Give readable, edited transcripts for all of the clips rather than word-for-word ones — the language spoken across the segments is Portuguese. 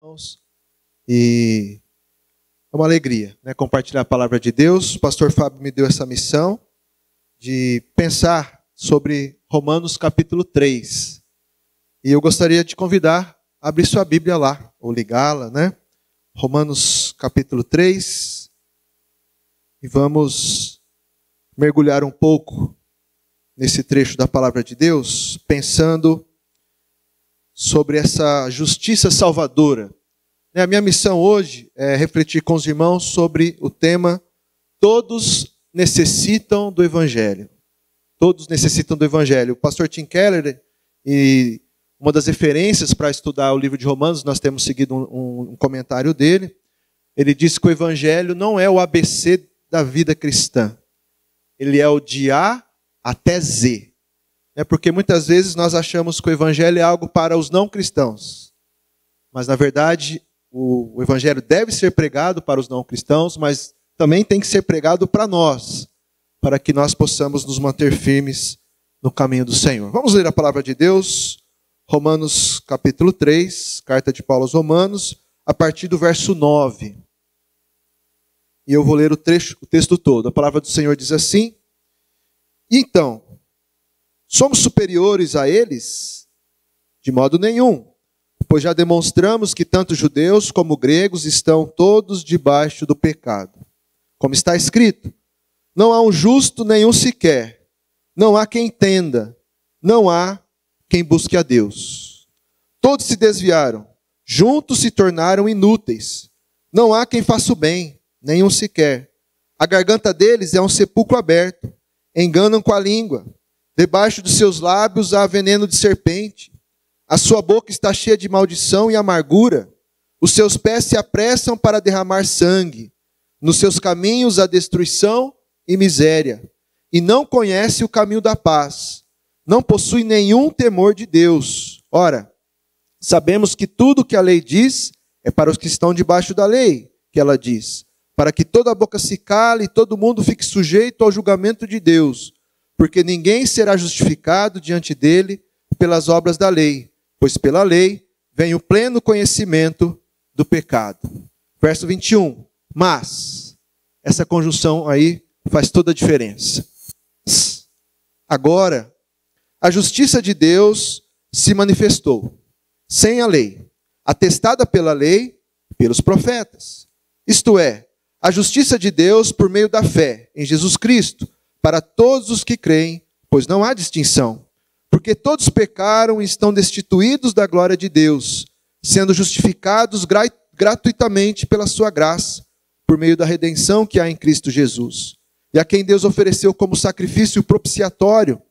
Irmãos, e é uma alegria, né, compartilhar a palavra de Deus. O pastor Fábio me deu essa missão de pensar sobre Romanos capítulo 3. E eu gostaria de convidar a abrir sua Bíblia lá, ou ligá-la, né? Romanos capítulo 3. E vamos mergulhar um pouco nesse trecho da palavra de Deus, pensando sobre essa justiça salvadora. A minha missão hoje é refletir com os irmãos sobre o tema Todos necessitam do Evangelho. Todos necessitam do Evangelho. O pastor Tim Keller, e uma das referências para estudar o livro de Romanos, nós temos seguido um comentário dele. Ele diz que o Evangelho não é o ABC da vida cristã. Ele é o de A até Z. Porque muitas vezes nós achamos que o Evangelho é algo para os não cristãos. Mas, na verdade, o Evangelho deve ser pregado para os não cristãos, mas também tem que ser pregado para nós, para que nós possamos nos manter firmes no caminho do Senhor. Vamos ler a palavra de Deus, Romanos capítulo 3, carta de Paulo aos Romanos, a partir do verso 9. E eu vou ler o texto todo. A palavra do Senhor diz assim: Então, somos superiores a eles? De modo nenhum, pois já demonstramos que tanto judeus como gregos estão todos debaixo do pecado. Como está escrito, não há um justo nenhum sequer, não há quem entenda, não há quem busque a Deus. Todos se desviaram, juntos se tornaram inúteis, não há quem faça o bem, nenhum sequer. A garganta deles é um sepulcro aberto, enganam com a língua. Debaixo dos seus lábios há veneno de serpente. A sua boca está cheia de maldição e amargura. Os seus pés se apressam para derramar sangue. Nos seus caminhos há destruição e miséria. E não conhece o caminho da paz. Não possui nenhum temor de Deus. Ora, sabemos que tudo o que a lei diz é para os que estão debaixo da lei, que ela diz, para que toda a boca se cale e todo mundo fique sujeito ao julgamento de Deus. Porque ninguém será justificado diante dele pelas obras da lei, pois pela lei vem o pleno conhecimento do pecado. Verso 21. Mas, essa conjunção aí faz toda a diferença. Agora, a justiça de Deus se manifestou, sem a lei, atestada pela lei e pelos profetas. Isto é, a justiça de Deus por meio da fé em Jesus Cristo, para todos os que creem, pois não há distinção. Porque todos pecaram e estão destituídos da glória de Deus, sendo justificados gratuitamente pela sua graça, por meio da redenção que há em Cristo Jesus. E a quem Deus ofereceu como sacrifício propiciatório,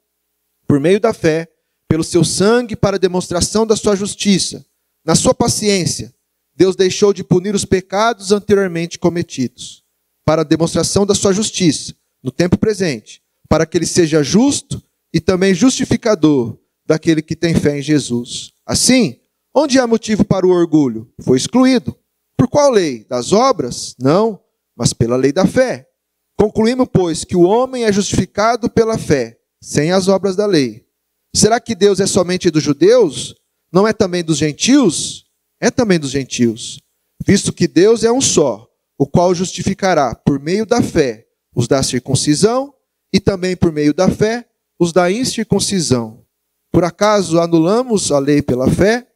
por meio da fé, pelo seu sangue para a demonstração da sua justiça. Na sua paciência, Deus deixou de punir os pecados anteriormente cometidos, para a demonstração da sua justiça, no tempo presente, para que ele seja justo e também justificador daquele que tem fé em Jesus. Assim, onde há motivo para o orgulho? Foi excluído. Por qual lei? Das obras? Não, mas pela lei da fé. Concluímos, pois, que o homem é justificado pela fé, sem as obras da lei. Será que Deus é somente dos judeus? Não é também dos gentios? É também dos gentios. Visto que Deus é um só, o qual justificará por meio da fé os da circuncisão, e também por meio da fé, os da incircuncisão. Por acaso anulamos a lei pela fé?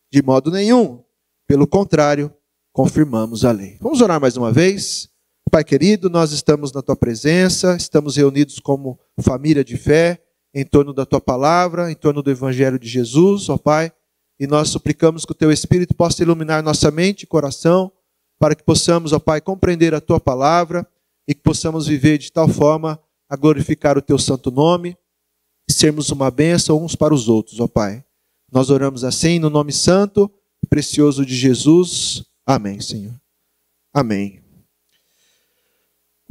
De modo nenhum. Pelo contrário, confirmamos a lei. Vamos orar mais uma vez? Pai querido, nós estamos na Tua presença, estamos reunidos como família de fé, em torno da Tua palavra, em torno do Evangelho de Jesus, ó Pai, e nós suplicamos que o Teu Espírito possa iluminar nossa mente e coração, para que possamos, ó Pai, compreender a Tua palavra, e que possamos viver de tal forma a glorificar o Teu santo nome e sermos uma bênção uns para os outros, ó Pai. Nós oramos assim no nome santo e precioso de Jesus. Amém, Senhor. Amém.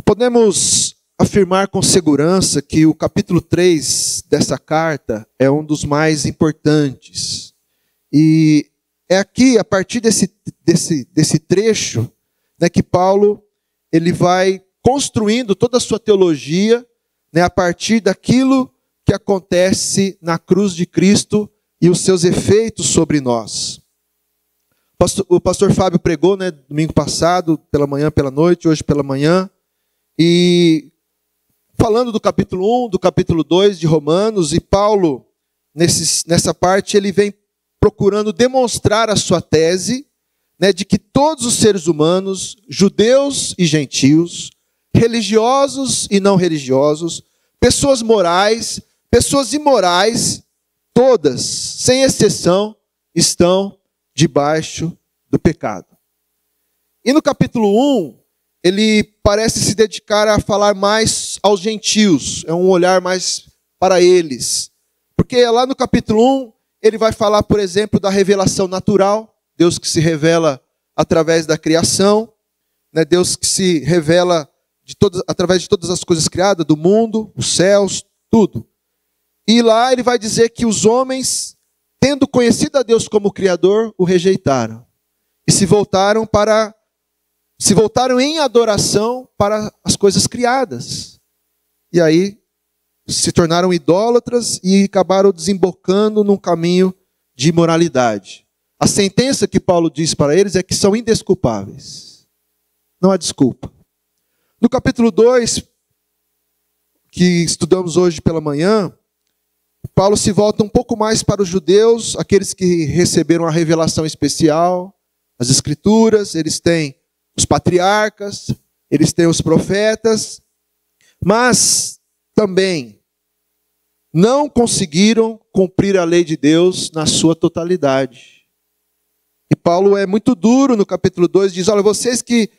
Podemos afirmar com segurança que o capítulo 3 dessa carta é um dos mais importantes. E é aqui, a partir desse trecho, né, que Paulo ele vai construindo toda a sua teologia, né, a partir daquilo que acontece na cruz de Cristo e os seus efeitos sobre nós. O pastor Fábio pregou, né, domingo passado, pela manhã, pela noite, hoje pela manhã, e falando do capítulo 1, do capítulo 2 de Romanos, e Paulo, nessa parte, ele vem procurando demonstrar a sua tese, né, de que todos os seres humanos, judeus e gentios, religiosos e não religiosos, pessoas morais, pessoas imorais, todas, sem exceção, estão debaixo do pecado. E no capítulo 1, ele parece se dedicar a falar mais aos gentios, é um olhar mais para eles. Porque lá no capítulo 1, ele vai falar, por exemplo, da revelação natural, Deus que se revela através da criação, né? Deus que se revela através de todas as coisas criadas, do mundo, os céus, tudo. E lá ele vai dizer que os homens, tendo conhecido a Deus como Criador, o rejeitaram. E se voltaram em adoração para as coisas criadas. E aí se tornaram idólatras e acabaram desembocando num caminho de imoralidade. A sentença que Paulo diz para eles é que são indesculpáveis. Não há desculpa. No capítulo 2, que estudamos hoje pela manhã, Paulo se volta um pouco mais para os judeus, aqueles que receberam a revelação especial, as escrituras, eles têm os patriarcas, eles têm os profetas, mas também não conseguiram cumprir a lei de Deus na sua totalidade. E Paulo é muito duro no capítulo 2, diz, olha, vocês que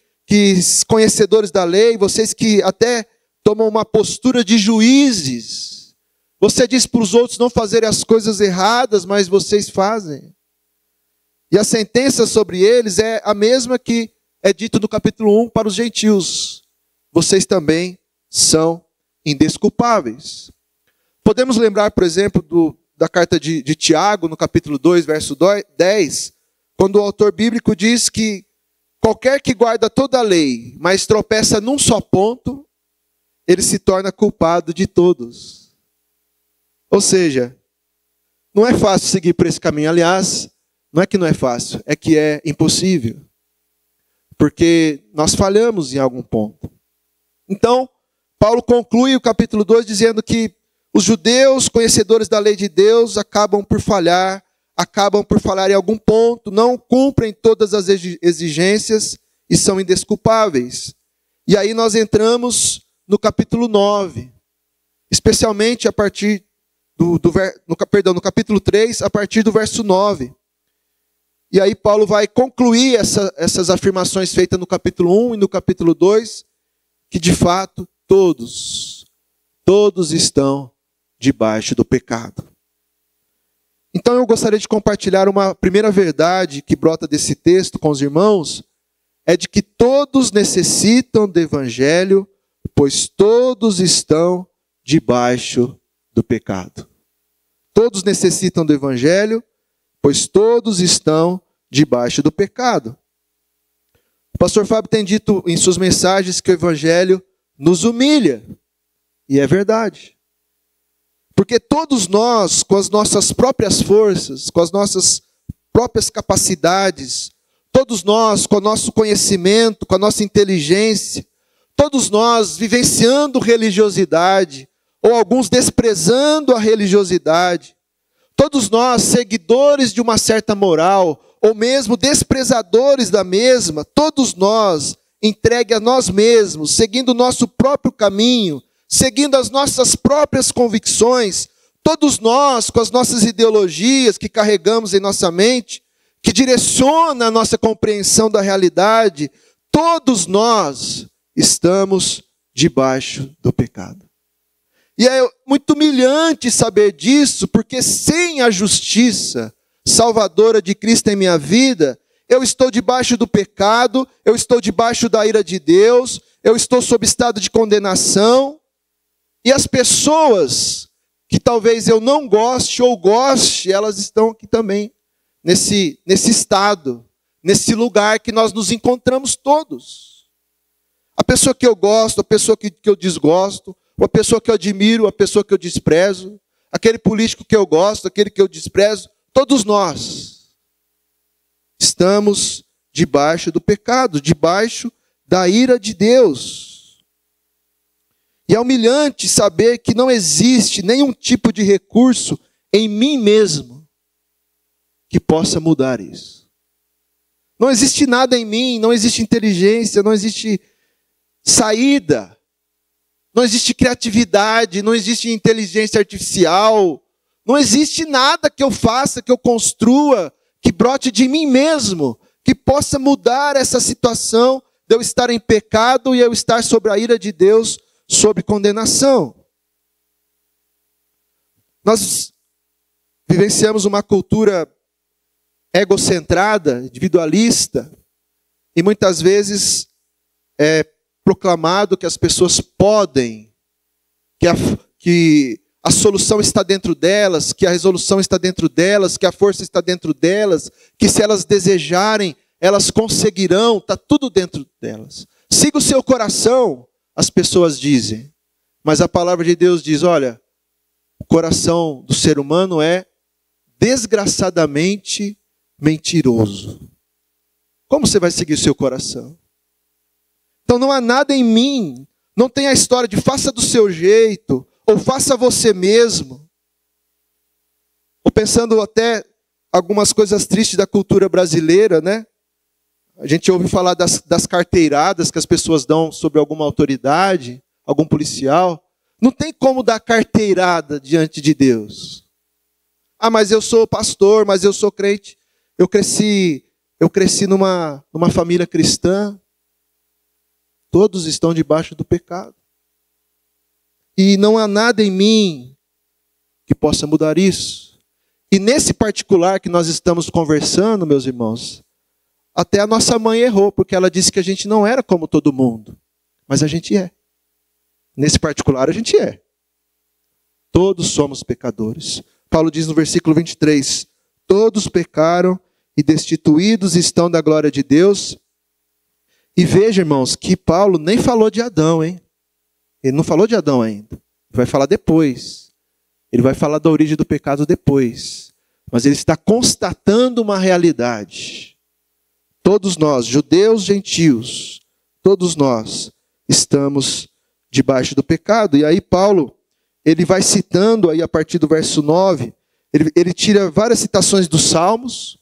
conhecedores da lei, vocês que até tomam uma postura de juízes, você diz para os outros não fazerem as coisas erradas, mas vocês fazem. E a sentença sobre eles é a mesma que é dito no capítulo 1 para os gentios. Vocês também são indesculpáveis. Podemos lembrar, por exemplo, da carta de Tiago, no capítulo 2, verso 10, quando o autor bíblico diz que qualquer que guarda toda a lei, mas tropeça num só ponto, ele se torna culpado de todos. Ou seja, não é fácil seguir por esse caminho. Aliás, não é que não é fácil, é que é impossível. Porque nós falhamos em algum ponto. Então, Paulo conclui o capítulo 2 dizendo que os judeus, conhecedores da lei de Deus, acabam por falhar em algum ponto, não cumprem todas as exigências e são indesculpáveis. E aí nós entramos no capítulo 9, especialmente a partir no capítulo 3, a partir do verso 9. E aí Paulo vai concluir essas afirmações feitas no capítulo 1 e no capítulo 2, que de fato todos estão debaixo do pecado. Então eu gostaria de compartilhar uma primeira verdade que brota desse texto com os irmãos, é de que todos necessitam do evangelho, pois todos estão debaixo do pecado. Todos necessitam do evangelho, pois todos estão debaixo do pecado. O pastor Fábio tem dito em suas mensagens que o evangelho nos humilha. E é verdade. Porque todos nós, com as nossas próprias forças, com as nossas próprias capacidades, todos nós, com o nosso conhecimento, com a nossa inteligência, todos nós vivenciando religiosidade, ou alguns desprezando a religiosidade, todos nós, seguidores de uma certa moral, ou mesmo desprezadores da mesma, todos nós, entregue a nós mesmos, seguindo o nosso próprio caminho, seguindo as nossas próprias convicções, todos nós, com as nossas ideologias que carregamos em nossa mente, que direciona a nossa compreensão da realidade, todos nós estamos debaixo do pecado. E é muito humilhante saber disso, porque sem a justiça salvadora de Cristo em minha vida, eu estou debaixo do pecado, eu estou debaixo da ira de Deus, eu estou sob estado de condenação. E as pessoas que talvez eu não goste ou goste, elas estão aqui também, nesse estado, nesse lugar que nós nos encontramos todos. A pessoa que eu gosto, a pessoa que eu desgosto, a pessoa que eu admiro, a pessoa que eu desprezo, aquele político que eu gosto, aquele que eu desprezo, todos nós. Estamos debaixo do pecado, debaixo da ira de Deus. E é humilhante saber que não existe nenhum tipo de recurso em mim mesmo que possa mudar isso. Não existe nada em mim, não existe inteligência, não existe saída, não existe criatividade, não existe inteligência artificial, não existe nada que eu faça, que eu construa, que brote de mim mesmo, que possa mudar essa situação de eu estar em pecado e eu estar sob a ira de Deus, sob condenação. Nós vivenciamos uma cultura egocentrada, individualista, e muitas vezes é proclamado que as pessoas podem, que a solução está dentro delas, que a resolução está dentro delas, que a força está dentro delas, que se elas desejarem, elas conseguirão, está tudo dentro delas. Siga o seu coração, as pessoas dizem, mas a palavra de Deus diz, olha, o coração do ser humano é desgraçadamente mentiroso. Como você vai seguir o seu coração? Então não há nada em mim, não tem a história de faça do seu jeito, ou faça você mesmo. Ou pensando até algumas coisas tristes da cultura brasileira, né? A gente ouve falar das carteiradas que as pessoas dão sobre alguma autoridade, algum policial. Não tem como dar carteirada diante de Deus. Ah, mas eu sou pastor, mas eu sou crente. Eu cresci numa família cristã. Todos estão debaixo do pecado. E não há nada em mim que possa mudar isso. E nesse particular que nós estamos conversando, meus irmãos, até a nossa mãe errou, porque ela disse que a gente não era como todo mundo. Mas a gente é. Nesse particular a gente é. Todos somos pecadores. Paulo diz no versículo 23, todos pecaram e destituídos estão da glória de Deus. E veja, irmãos, que Paulo nem falou de Adão, hein? Ele não falou de Adão ainda. Ele vai falar depois. Ele vai falar da origem do pecado depois. Mas ele está constatando uma realidade. Todos nós, judeus, gentios, todos nós estamos debaixo do pecado. E aí Paulo, ele vai citando aí a partir do verso 9, ele tira várias citações dos Salmos,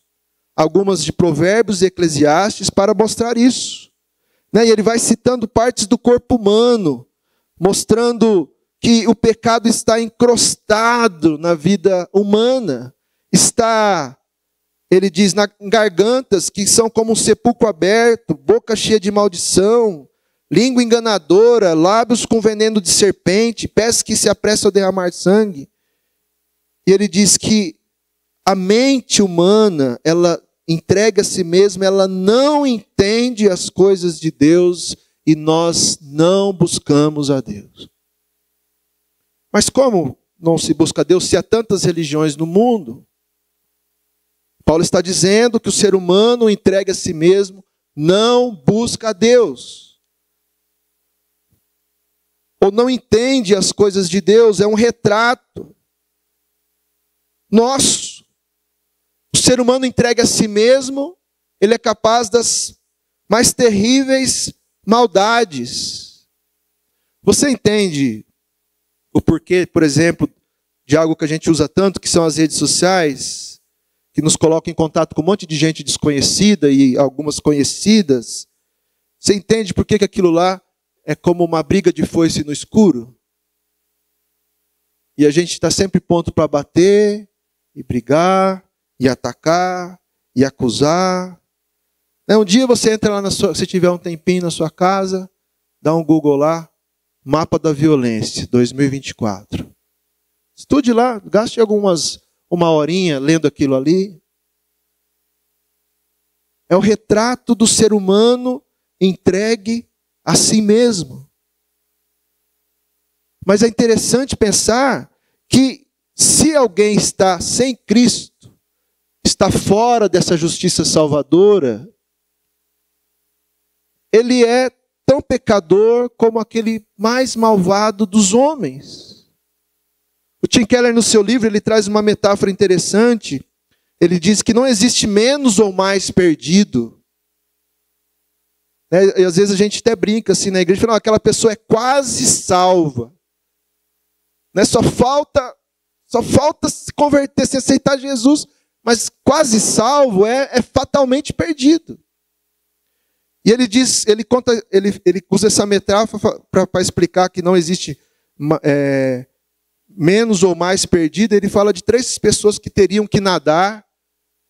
algumas de Provérbios e Eclesiastes para mostrar isso. E ele vai citando partes do corpo humano, mostrando que o pecado está encrostado na vida humana. Está, ele diz, em gargantas que são como um sepulcro aberto, boca cheia de maldição, língua enganadora, lábios com veneno de serpente, pés que se apressam a derramar sangue. E ele diz que a mente humana, ela entrega a si mesma, ela não entende as coisas de Deus e nós não buscamos a Deus. Mas como não se busca a Deus se há tantas religiões no mundo? Paulo está dizendo que o ser humano entrega a si mesmo, não busca a Deus. Ou não entende as coisas de Deus, é um retrato nosso. O ser humano entrega a si mesmo, ele é capaz das mais terríveis maldades. Você entende o porquê, por exemplo, de algo que a gente usa tanto, que são as redes sociais, que nos colocam em contato com um monte de gente desconhecida e algumas conhecidas? Você entende por que aquilo lá é como uma briga de foice no escuro? E a gente está sempre pronto para bater e brigar, e atacar, e acusar. Um dia você entra lá, se tiver um tempinho na sua casa, dá um Google lá, Mapa da Violência, 2024. Estude lá, gaste uma horinha lendo aquilo ali. É o retrato do ser humano entregue a si mesmo. Mas é interessante pensar que se alguém está sem Cristo, está fora dessa justiça salvadora, ele é tão pecador como aquele mais malvado dos homens. O Tim Keller, no seu livro, ele traz uma metáfora interessante. ele diz que não existe menos ou mais perdido. E às vezes a gente até brinca assim na igreja, fala, aquela pessoa é quase salva. Só falta se converter, se aceitar Jesus, mas quase salvo é fatalmente perdido. E ele diz, ele usa essa metáfora para explicar que não existe menos ou mais perdido. Ele fala de 3 pessoas que teriam que nadar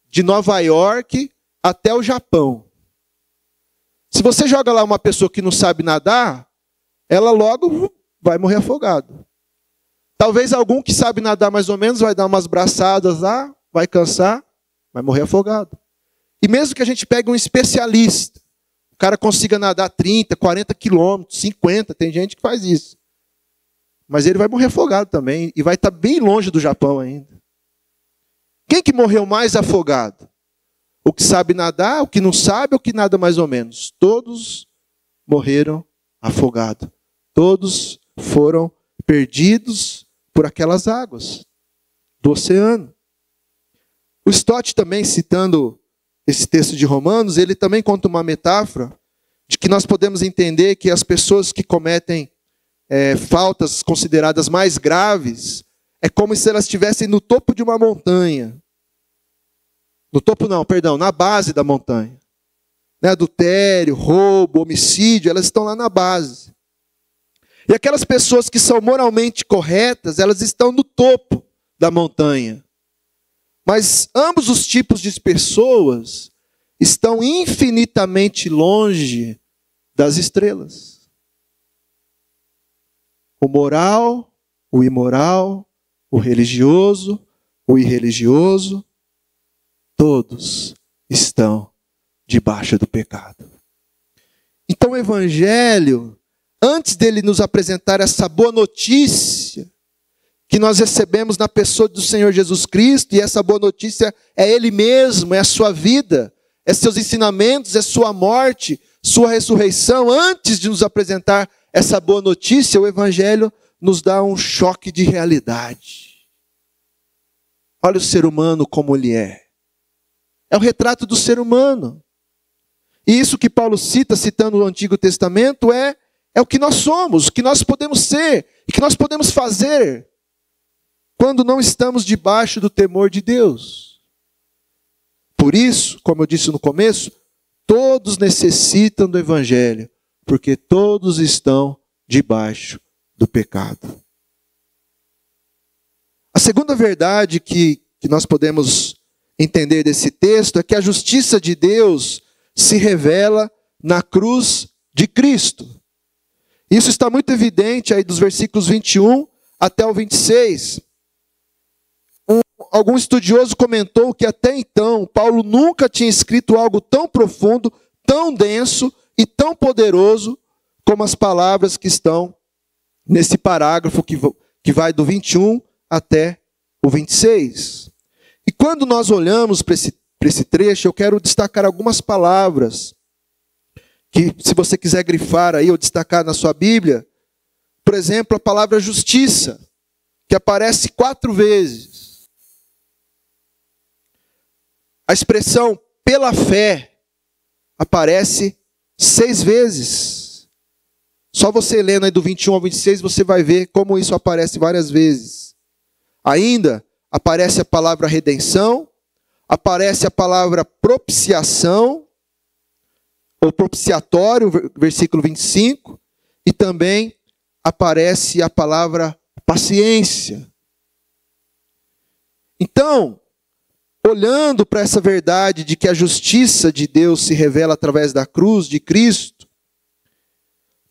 de Nova York até o Japão. Se você joga lá uma pessoa que não sabe nadar, ela logo vai morrer afogada. Talvez algum que sabe nadar mais ou menos vai dar umas braçadas lá, vai cansar, vai morrer afogado. E mesmo que a gente pegue um especialista, o cara consiga nadar 30, 40 quilômetros, 50, tem gente que faz isso. Mas ele vai morrer afogado também e vai estar bem longe do Japão ainda. Quem que morreu mais afogado? O que sabe nadar, o que não sabe, ou o que nada mais ou menos? Todos morreram afogados. Todos foram perdidos por aquelas águas do oceano. O Stott também, citando esse texto de Romanos, ele também conta uma metáfora de que nós podemos entender que as pessoas que cometem faltas consideradas mais graves, é como se elas estivessem no topo de uma montanha. No topo não, perdão, na base da montanha. Adultério, roubo, homicídio, elas estão lá na base. E aquelas pessoas que são moralmente corretas, elas estão no topo da montanha. Mas ambos os tipos de pessoas estão infinitamente longe das estrelas. O moral, o imoral, o religioso, o irreligioso, todos estão debaixo do pecado. Então o Evangelho, antes dele nos apresentar essa boa notícia que nós recebemos na pessoa do Senhor Jesus Cristo, e essa boa notícia é Ele mesmo, é a sua vida, é seus ensinamentos, é sua morte, sua ressurreição. Antes de nos apresentar essa boa notícia, o Evangelho nos dá um choque de realidade. Olha o ser humano como ele é. É o retrato do ser humano. E isso que Paulo cita, citando o Antigo Testamento, é o que nós somos, o que nós podemos ser, o que nós podemos fazer quando não estamos debaixo do temor de Deus. Por isso, como eu disse no começo, todos necessitam do Evangelho, porque todos estão debaixo do pecado. A segunda verdade que nós podemos entender desse texto é que a justiça de Deus se revela na cruz de Cristo. Isso está muito evidente aí dos versículos 21 até o 26. Algum estudioso comentou que até então Paulo nunca tinha escrito algo tão profundo, tão denso e tão poderoso como as palavras que estão nesse parágrafo que vai do 21 até o 26. E quando nós olhamos para esse trecho, eu quero destacar algumas palavras que, se você quiser grifar aí ou destacar na sua Bíblia, por exemplo, a palavra justiça, que aparece 4 vezes. A expressão pela fé aparece 6 vezes. Só você lendo aí do 21 ao 26, você vai ver como isso aparece várias vezes. Ainda aparece a palavra redenção, aparece a palavra propiciação, ou propiciatório, versículo 25, e também aparece a palavra paciência. Então, olhando para essa verdade de que a justiça de Deus se revela através da cruz de Cristo,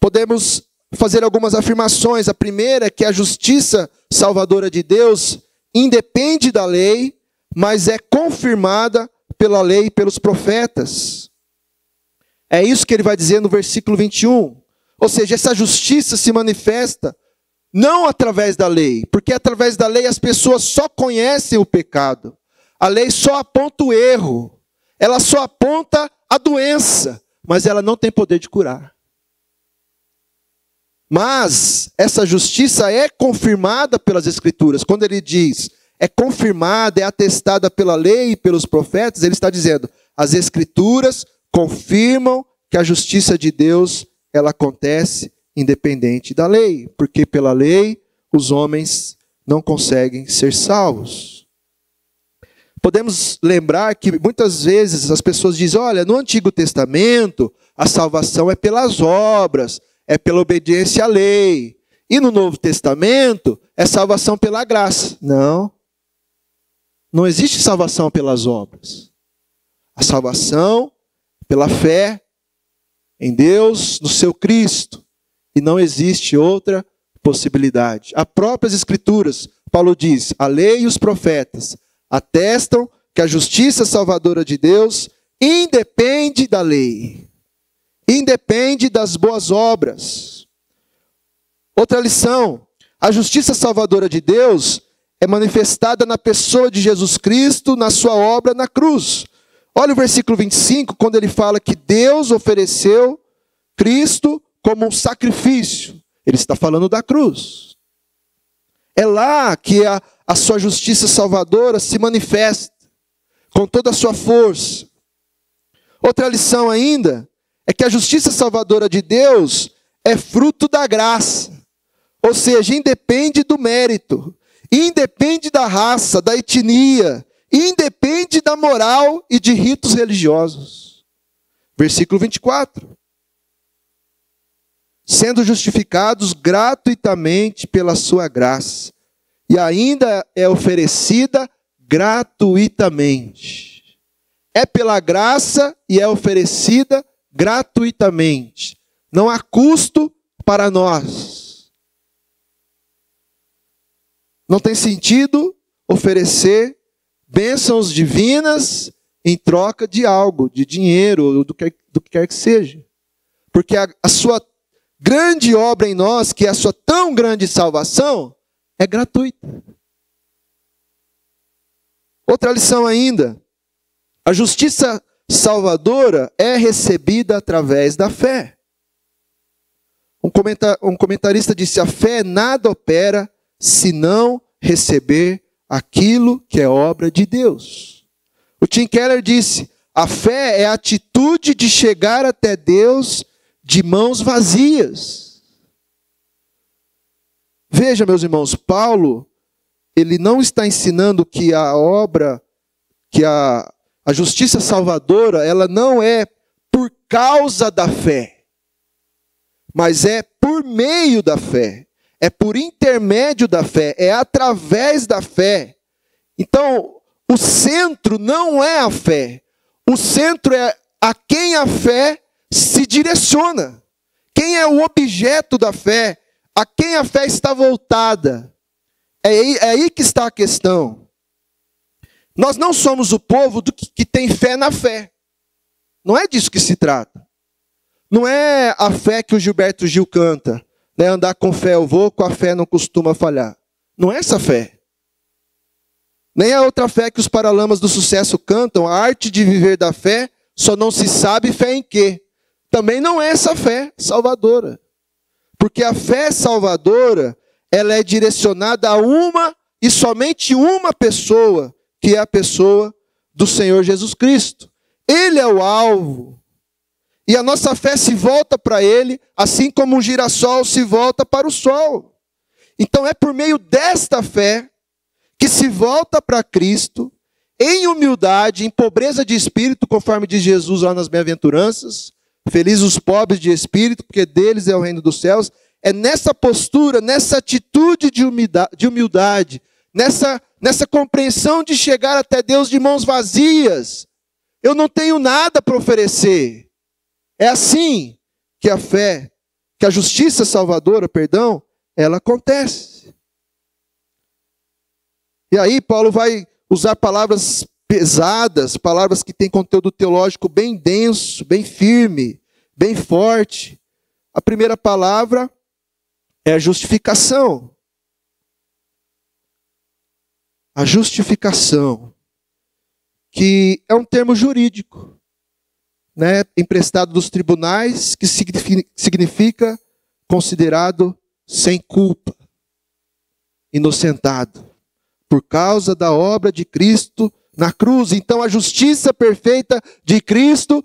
podemos fazer algumas afirmações. A primeira é que a justiça salvadora de Deus independe da lei, mas é confirmada pela lei e pelos profetas. É isso que ele vai dizer no versículo 21. Ou seja, essa justiça se manifesta não através da lei, porque através da lei as pessoas só conhecem o pecado. A lei só aponta o erro, ela só aponta a doença, mas ela não tem poder de curar. Mas essa justiça é confirmada pelas Escrituras. Quando ele diz, é confirmada, é atestada pela lei e pelos profetas, ele está dizendo, as Escrituras confirmam que a justiça de Deus, ela acontece independente da lei, porque pela lei os homens não conseguem ser salvos. Podemos lembrar que muitas vezes as pessoas dizem, olha, no Antigo Testamento a salvação é pelas obras, é pela obediência à lei. E no Novo Testamento é salvação pela graça. Não. Não existe salvação pelas obras. A salvação pela fé em Deus, no seu Cristo. E não existe outra possibilidade. As próprias Escrituras, Paulo diz, a lei e os profetas atestam que a justiça salvadora de Deus independe da lei. Independe das boas obras. Outra lição, a justiça salvadora de Deus é manifestada na pessoa de Jesus Cristo, na sua obra na cruz. Olha o versículo 25, quando ele fala que Deus ofereceu Cristo como um sacrifício. Ele está falando da cruz. É lá que a sua justiça salvadora se manifesta, com toda a sua força. Outra lição ainda, é que a justiça salvadora de Deus é fruto da graça. Ou seja, independe do mérito, independe da raça, da etnia, independe da moral e de ritos religiosos. Versículo 24. Sendo justificados gratuitamente pela sua graça, e ainda é oferecida gratuitamente. É pela graça e é oferecida gratuitamente. Não há custo para nós. Não tem sentido oferecer bênçãos divinas em troca de algo, de dinheiro, ou do que quer que seja. Porque a sua grande obra em nós, que é a sua tão grande salvação, é gratuita. Outra lição ainda. A justiça salvadora é recebida através da fé. Um comentarista disse, a fé nada opera se não receber aquilo que é obra de Deus. O Tim Keller disse, a fé é a atitude de chegar até Deus de mãos vazias. Veja, meus irmãos, Paulo, ele não está ensinando que a obra, que a justiça salvadora, ela não é por causa da fé, mas é por meio da fé, é por intermédio da fé, é através da fé. Então, o centro não é a fé, o centro é a quem a fé se direciona, quem é o objeto da fé, a quem a fé está voltada. É aí que está a questão. Nós não somos o povo que tem fé na fé. Não é disso que se trata. Não é a fé que o Gilberto Gil canta, né? Andar com fé eu vou, com a fé não costuma falhar. Não é essa fé. Nem a outra fé que os Paralamas do Sucesso cantam, a arte de viver da fé, só não se sabe fé em quê. Também não é essa fé salvadora. Porque a fé salvadora, ela é direcionada a uma e somente uma pessoa, que é a pessoa do Senhor Jesus Cristo. Ele é o alvo. E a nossa fé se volta para Ele, assim como um girassol se volta para o sol. Então é por meio desta fé que se volta para Cristo, em humildade, em pobreza de espírito, conforme diz Jesus lá nas bem-aventuranças. Felizes os pobres de espírito, porque deles é o reino dos céus. É nessa postura, nessa atitude de humildade, nessa compreensão de chegar até Deus de mãos vazias. Eu não tenho nada para oferecer. É assim que a fé, que a justiça salvadora, ela acontece. E aí Paulo vai usar palavras pesadas, palavras que têm conteúdo teológico bem denso, bem firme, bem forte. A primeira palavra é a justificação. A justificação, que é um termo jurídico, né, emprestado dos tribunais, que significa considerado sem culpa, inocentado. por causa da obra de Cristo na cruz. Então a justiça perfeita de Cristo,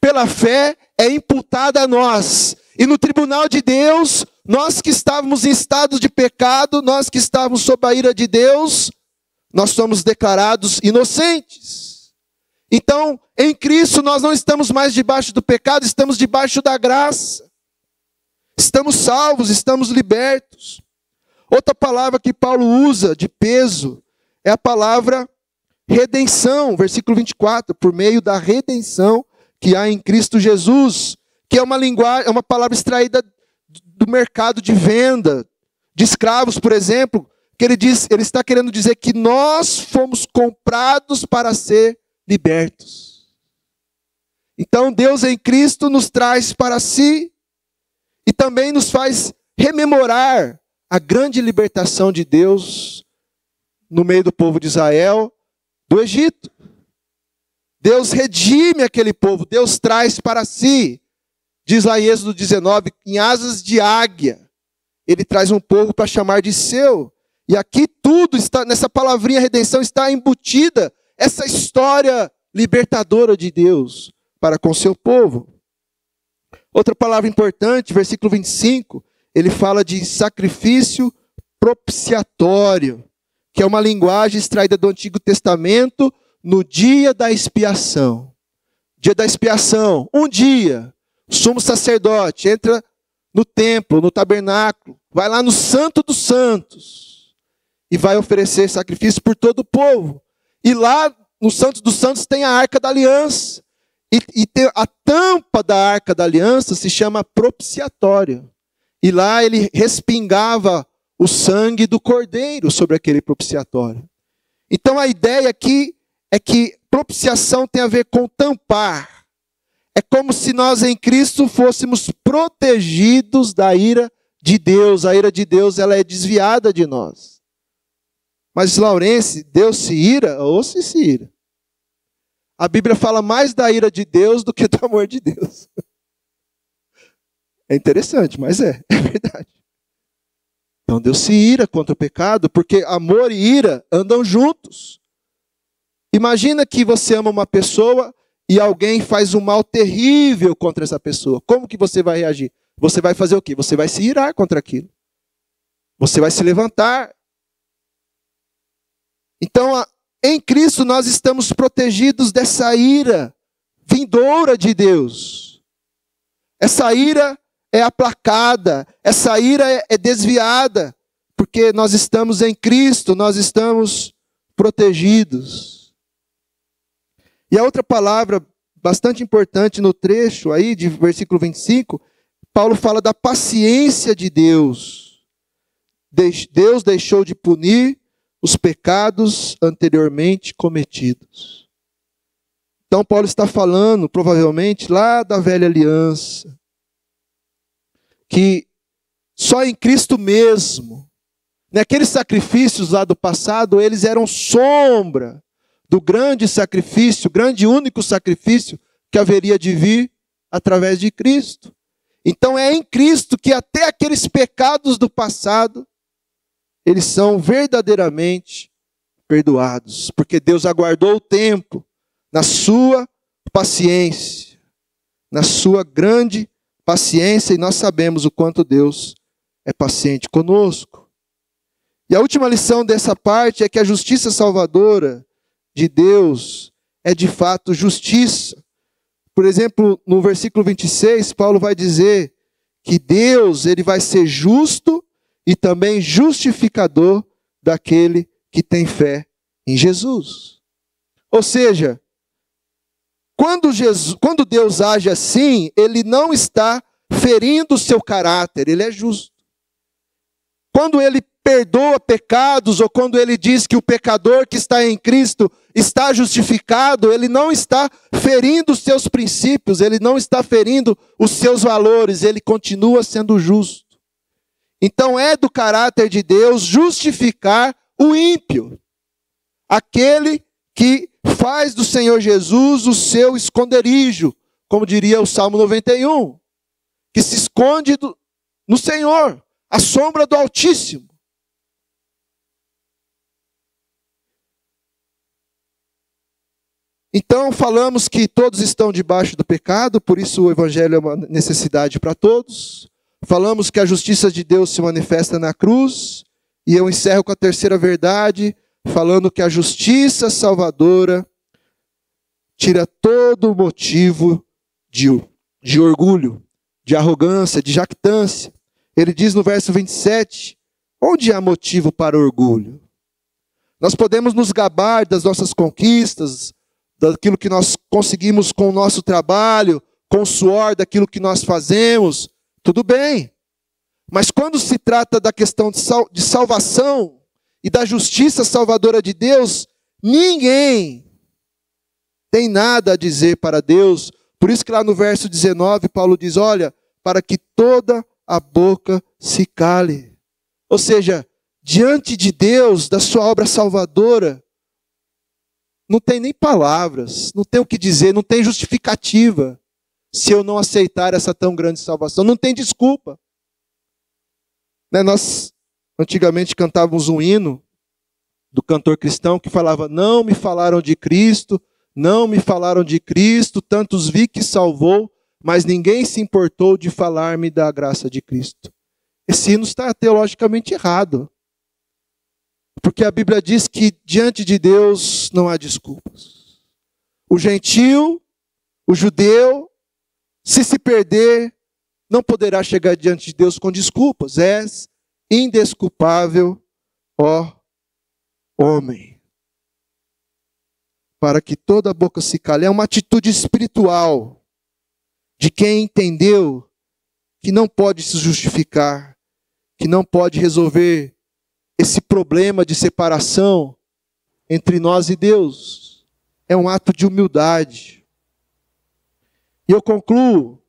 pela fé, é imputada a nós. E no tribunal de Deus, nós que estávamos em estado de pecado, nós que estávamos sob a ira de Deus, nós somos declarados inocentes. Então, em Cristo, nós não estamos mais debaixo do pecado, estamos debaixo da graça. Estamos salvos, estamos libertos. Outra palavra que Paulo usa de peso é a palavra redenção, versículo 24, por meio da redenção que há em Cristo Jesus, que é uma linguagem, é uma palavra extraída do mercado de venda de escravos, por exemplo, que ele está querendo dizer que nós fomos comprados para ser libertos. Então Deus em Cristo nos traz para si e também nos faz rememorar a grande libertação de Deus no meio do povo de Israel do Egito. Deus redime aquele povo, Deus traz para si, diz lá em Êxodo 19, em asas de águia, ele traz um povo para chamar de seu. E aqui tudo está, nessa palavrinha redenção está embutida, essa história libertadora de Deus para com seu povo. Outra palavra importante, versículo 25, ele fala de sacrifício propiciatório, que é uma linguagem extraída do Antigo Testamento no dia da expiação. Dia da expiação, um dia, o sumo sacerdote entra no templo, no tabernáculo, vai lá no Santo dos Santos e vai oferecer sacrifício por todo o povo. E lá no Santo dos Santos tem a Arca da Aliança. E a tampa da Arca da Aliança se chama propiciatória. E lá ele respingava o sangue do cordeiro sobre aquele propiciatório. Então a ideia aqui é que propiciação tem a ver com tampar. É como se nós em Cristo fôssemos protegidos da ira de Deus. A ira de Deus, ela é desviada de nós. Mas Laurence, Deus se ira ou se ira? A Bíblia fala mais da ira de Deus do que do amor de Deus. É interessante, mas é verdade. Então Deus se ira contra o pecado, porque amor e ira andam juntos. Imagina que você ama uma pessoa e alguém faz um mal terrível contra essa pessoa. Como que você vai reagir? Você vai fazer o quê? Você vai se irar contra aquilo. Você vai se levantar. Então, em Cristo nós estamos protegidos dessa ira vindoura de Deus. Essa ira é aplacada, essa ira é desviada, porque nós estamos em Cristo, nós estamos protegidos. E a outra palavra bastante importante no trecho aí, de versículo 25, Paulo fala da paciência de Deus. Deus deixou de punir os pecados anteriormente cometidos. Então Paulo está falando, provavelmente, lá da velha aliança, que só em Cristo mesmo, naqueles sacrifícios lá do passado, eles eram sombra do grande sacrifício, grande e único sacrifício que haveria de vir através de Cristo. Então é em Cristo que até aqueles pecados do passado, eles são verdadeiramente perdoados, porque Deus aguardou o tempo na sua paciência, na sua grande paciência, e nós sabemos o quanto Deus é paciente conosco. E a última lição dessa parte é que a justiça salvadora de Deus é de fato justiça. Por exemplo, no versículo 26, Paulo vai dizer que Deus, ele vai ser justo e também justificador daquele que tem fé em Jesus. Ou seja, quando Deus age assim, ele não está ferindo o seu caráter, ele é justo. Quando ele perdoa pecados, ou quando ele diz que o pecador que está em Cristo está justificado, ele não está ferindo os seus princípios, ele não está ferindo os seus valores, ele continua sendo justo. Então é do caráter de Deus justificar o ímpio, aquele que faz do Senhor Jesus o seu esconderijo, como diria o Salmo 91, que se esconde no Senhor, à sombra do Altíssimo. Então falamos que todos estão debaixo do pecado, por isso o evangelho é uma necessidade para todos. Falamos que a justiça de Deus se manifesta na cruz, e eu encerro com a terceira verdade, falando que a justiça salvadora tira todo o motivo de orgulho, de arrogância, de jactância. Ele diz no verso 27, onde há motivo para orgulho? Nós podemos nos gabar das nossas conquistas, daquilo que nós conseguimos com o nosso trabalho, com o suor daquilo que nós fazemos, tudo bem. Mas quando se trata da questão de salvação e da justiça salvadora de Deus, ninguém tem nada a dizer para Deus. Por isso que lá no verso 19, Paulo diz, olha, para que toda a boca se cale. Ou seja, diante de Deus, da sua obra salvadora, não tem nem palavras, não tem o que dizer, não tem justificativa se eu não aceitar essa tão grande salvação. Não tem desculpa. Nós antigamente cantávamos um hino do cantor cristão que falava, não me falaram de Cristo, não me falaram de Cristo, tantos vi que salvou, mas ninguém se importou de falar-me da graça de Cristo. Esse hino está teologicamente errado. Porque a Bíblia diz que diante de Deus não há desculpas. O gentil, o judeu, se perder, não poderá chegar diante de Deus com desculpas. És indesculpável, ó homem. Para que toda a boca se cale. É uma atitude espiritual de quem entendeu que não pode se justificar, que não pode resolver esse problema de separação entre nós e Deus. É um ato de humildade. E eu concluo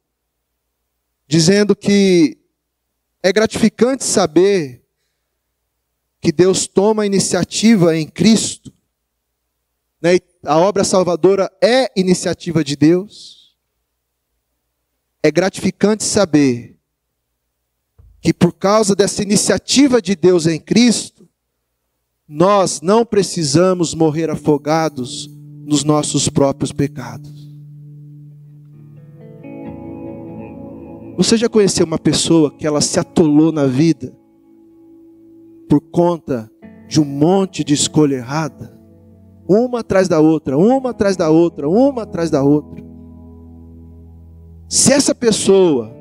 dizendo que é gratificante saber que Deus toma a iniciativa em Cristo, né? A obra salvadora é iniciativa de Deus. É gratificante saber que por causa dessa iniciativa de Deus em Cristo, nós não precisamos morrer afogados nos nossos próprios pecados. Você já conheceu uma pessoa que ela se atolou na vida por conta de um monte de escolha errada? Uma atrás da outra, uma atrás da outra, uma atrás da outra. Se essa pessoa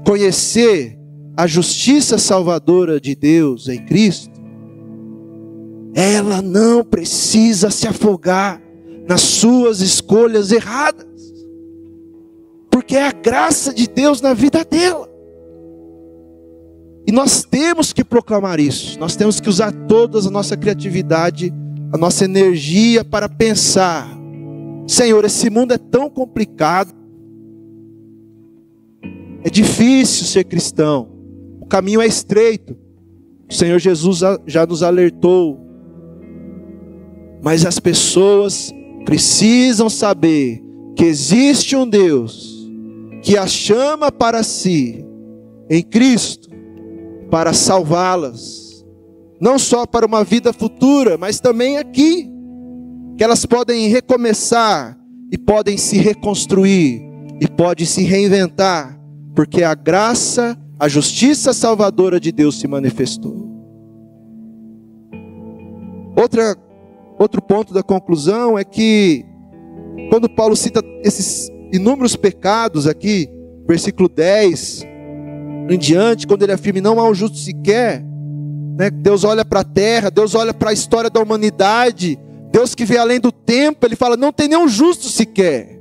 conhecer a justiça salvadora de Deus em Cristo, ela não precisa se afogar nas suas escolhas erradas, porque é a graça de Deus na vida dela. E nós temos que proclamar isso. Nós temos que usar toda a nossa criatividade, a nossa energia para pensar, Senhor, esse mundo é tão complicado, é difícil ser cristão, o caminho é estreito, o Senhor Jesus já nos alertou, mas as pessoas precisam saber que existe um Deus que as chama para si em Cristo para salvá-las, não só para uma vida futura, mas também aqui, que elas podem recomeçar e podem se reconstruir e podem se reinventar, porque a graça, a justiça salvadora de Deus se manifestou. Outro ponto da conclusão é que, quando Paulo cita esses inúmeros pecados aqui, versículo 10 em diante, quando ele afirma, não há um justo sequer, né? Deus olha para a terra, Deus olha para a história da humanidade, Deus que vê além do tempo, ele fala, não tem nenhum justo sequer.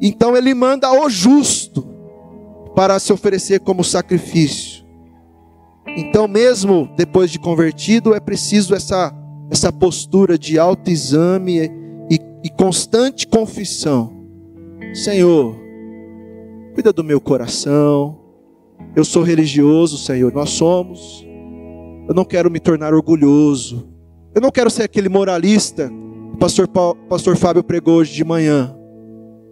Então ele manda o justo para se oferecer como sacrifício. Então mesmo depois de convertido, é preciso essa postura de autoexame e constante confissão. Senhor, cuida do meu coração. Eu sou religioso, Senhor, nós somos. Eu não quero me tornar orgulhoso. Eu não quero ser aquele moralista que o pastor Fábio pregou hoje de manhã.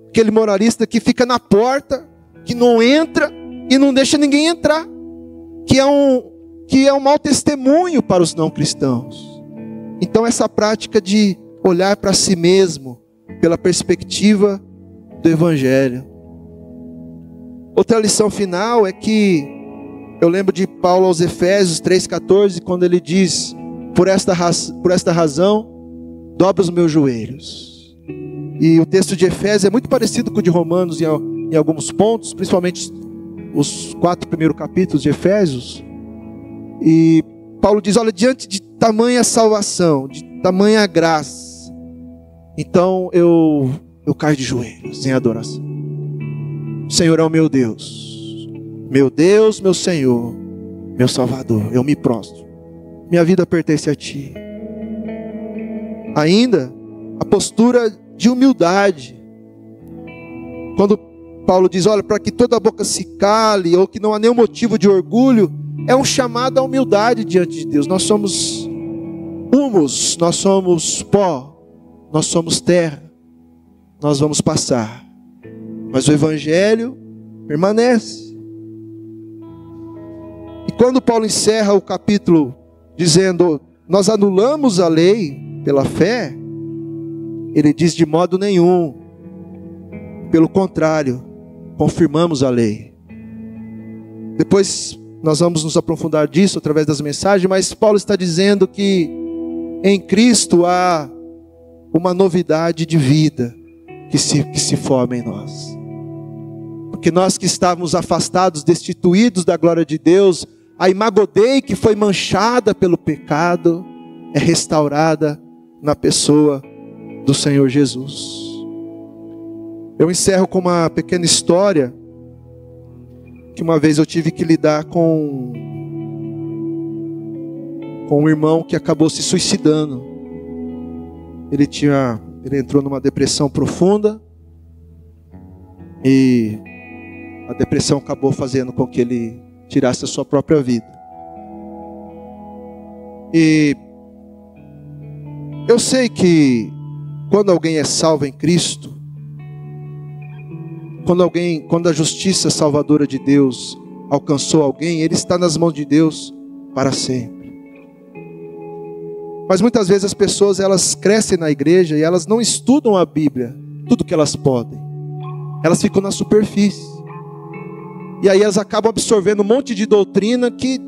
Aquele moralista que fica na porta, que não entra e não deixa ninguém entrar. Que é um mau testemunho para os não cristãos. Então essa prática de olhar para si mesmo pela perspectiva do Evangelho. Outra lição final é que eu lembro de Paulo aos Efésios 3,14, quando ele diz: por esta razão, dobra os meus joelhos. E o texto de Efésios é muito parecido com o de Romanos em alguns pontos, principalmente os 4 primeiros capítulos de Efésios. E Paulo diz: olha, diante de tamanha salvação, de tamanha graça, então eu caio de joelhos em adoração. O Senhor é o meu Deus, meu Senhor, meu Salvador. Eu me prostro, minha vida pertence a Ti. Ainda a postura de humildade, quando Paulo diz: olha, para que toda a boca se cale, ou que não há nenhum motivo de orgulho, é um chamado à humildade diante de Deus. Nós somos humus, nós somos pó, nós somos terra, nós vamos passar, mas o Evangelho permanece. E quando Paulo encerra o capítulo dizendo: nós anulamos a lei pela fé, ele diz: de modo nenhum, pelo contrário, confirmamos a lei. Depois nós vamos nos aprofundar disso através das mensagens, mas Paulo está dizendo que em Cristo há uma novidade de vida que se forma em nós. Porque nós que estávamos afastados, destituídos da glória de Deus, a imago Dei que foi manchada pelo pecado é restaurada na pessoa do Senhor Jesus. Eu encerro com uma pequena história que uma vez eu tive que lidar com um irmão que acabou se suicidando. Ele entrou numa depressão profunda e a depressão acabou fazendo com que ele tirasse a sua própria vida. E eu sei que quando alguém é salvo em Cristo, quando a justiça salvadora de Deus alcançou alguém, ele está nas mãos de Deus para sempre. Mas muitas vezes as pessoas, elas crescem na igreja e elas não estudam a Bíblia, tudo que elas podem. Elas ficam na superfície. E aí elas acabam absorvendo um monte de doutrina que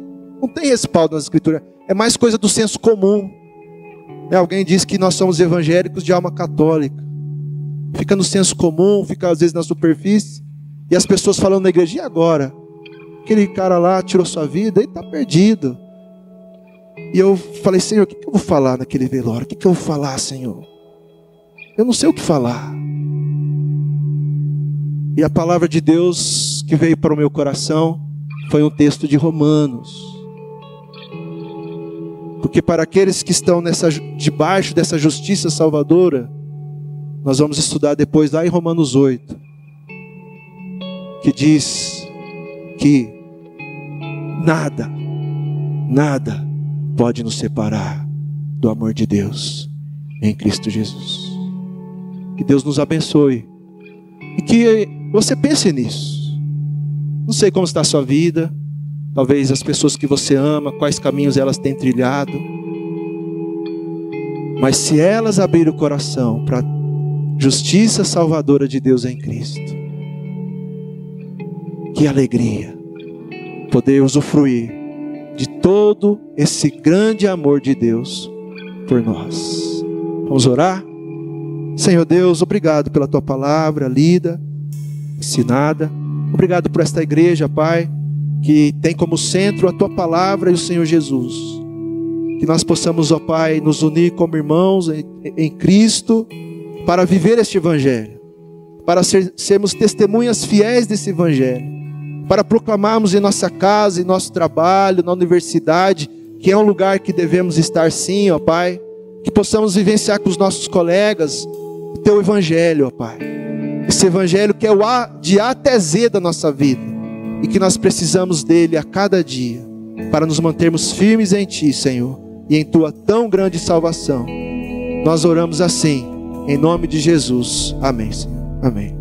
não tem respaldo nas escrituras. É mais coisa do senso comum. Alguém diz que nós somos evangélicos de alma católica. Fica no senso comum, fica às vezes na superfície. E as pessoas falando na igreja: e agora? Aquele cara lá tirou sua vida, ele está perdido. E eu falei: Senhor, o que eu vou falar naquele velório? O que eu vou falar, Senhor? Eu não sei o que falar. E a palavra de Deus que veio para o meu coração foi um texto de Romanos. Porque para aqueles que estão debaixo dessa justiça salvadora, nós vamos estudar depois lá em Romanos 8, que diz que nada pode nos separar do amor de Deus em Cristo Jesus. Que Deus nos abençoe e que você pense nisso. Não sei como está a sua vida, talvez as pessoas que você ama, quais caminhos elas têm trilhado, mas se elas abrirem o coração para a justiça salvadora de Deus em Cristo, que alegria poder usufruir de todo esse grande amor de Deus por nós. Vamos orar? Senhor Deus, obrigado pela Tua palavra lida, ensinada. Obrigado por esta igreja, Pai, que tem como centro a Tua palavra e o Senhor Jesus. Que nós possamos, ó Pai, nos unir como irmãos em Cristo para viver este Evangelho, para sermos testemunhas fiéis desse Evangelho, para proclamarmos em nossa casa, em nosso trabalho, na universidade, que é um lugar que devemos estar sim, ó Pai, que possamos vivenciar com os nossos colegas o Teu Evangelho, ó Pai. Esse Evangelho que é o A de A até Z da nossa vida, e que nós precisamos dele a cada dia, para nos mantermos firmes em Ti, Senhor, e em Tua tão grande salvação. Nós oramos assim, em nome de Jesus. Amém, Senhor. Amém.